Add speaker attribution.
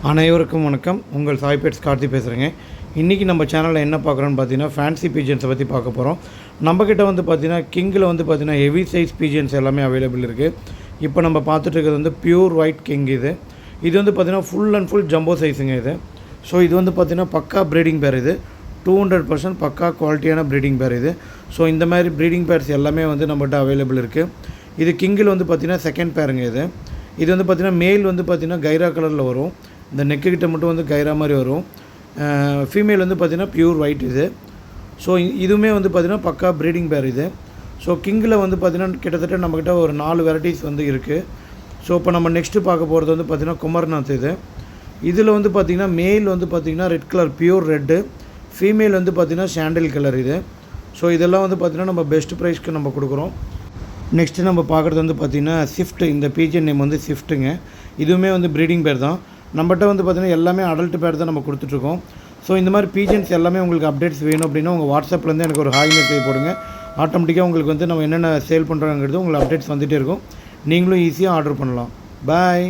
Speaker 1: அனைவருக்கும் வணக்கம். உங்கள் சாய் பெட்ஸ் கார்த்தி பேசுகிறேங்க. இன்றைக்கி நம்ம சேனலில் என்ன பார்க்குறோன்னு பார்த்தீங்கன்னா, ஃபேன்சி பீஜன்ஸை பற்றி பார்க்க போகிறோம். நம்மக்கிட்ட வந்து பார்த்திங்கன்னா கிங்கில் வந்து பார்த்திங்கன்னா ஹெவி சைஸ் பீஜன்ஸ் எல்லாமே அவைலபிள் இருக்குது. இப்போ நம்ம பார்த்துட்டு இருக்கிறது வந்து பியூர் ஒயிட் கிங். இது வந்து பார்த்திங்கன்னா ஃபுல் அண்ட் ஃபுல் ஜம்போ சைஸுங்க இது. ஸோ இது வந்து பார்த்திங்கன்னா பக்கா ப்ரீடிங் பேர். இது 200% பக்கா குவாலிட்டியான ப்ரீடிங் பேர் இது. ஸோ இந்த மாதிரி ப்ரீடிங் பேர்ஸ் எல்லாமே வந்து நம்மகிட்ட அவைலபிள் இருக்குது. இது கிங்கில் வந்து பார்த்திங்கன்னா செகண்ட் பேருங்க. இது வந்து பார்த்திங்கன்னா மேல் வந்து பார்த்திங்கன்னா கைரா கலரில் வரும். இந்த நெக்குக்கிட்ட மட்டும் வந்து கைரா மாதிரி வரும். ஃபீமேல் வந்து பார்த்திங்கன்னா பியூர் ஒயிட் இது. ஸோ இதுவுமே வந்து பார்த்திங்கன்னா பக்கா ப்ரீடிங் பேர் இது. ஸோ கிங்கில் வந்து பார்த்திங்கன்னா கிட்டத்தட்ட நம்மக்கிட்ட ஒரு 4 வெரைட்டிஸ் வந்து இருக்குது. ஸோ இப்போ நம்ம நெக்ஸ்ட்டு பார்க்க போகிறது வந்து பார்த்திங்கன்னா குமர்நாத். இதில் வந்து பார்த்திங்கன்னா மேல் வந்து பார்த்திங்கன்னா red colour pure red, female வந்து பார்த்திங்கன்னா சாண்டில் கலர் இது. ஸோ இதெல்லாம் வந்து பார்த்திங்கன்னா நம்ம பெஸ்ட் ப்ரைஸ்க்கு நம்ம கொடுக்குறோம். நெக்ஸ்ட்டு நம்ம பார்க்குறது வந்து பார்த்திங்கன்னா ஸ்விஃப்ட். இந்த பீஜன் நேம் வந்து ஸ்விஃப்ட்டுங்க. இதுவுமே வந்து ப்ரீடிங் பேர் தான். நம்மகிட்ட வந்து பார்த்திங்கன்னா எல்லாமே அடல்ட் பேர் தான் நம்ம கொடுத்துட்ருக்கோம். ஸோ இந்த மாதிரி பீஜன்ஸ் எல்லாமே உங்களுக்கு அப்டேட்ஸ் வேணும் அப்படின்னா உங்கள் வாட்ஸ்அப்லேருந்து எனக்கு ஒரு ஹாய் மெசேஜ் போடுங்க. ஆட்டோமேட்டிக்காக உங்களுக்கு வந்து நம்ம என்னென்ன சேல் பண்ணுறோங்கிறது உங்களுக்கு அப்டேட்ஸ் வந்துகிட்டே இருக்கும். நீங்களும் ஈஸியாக ஆர்டர் பண்ணலாம். பாய்.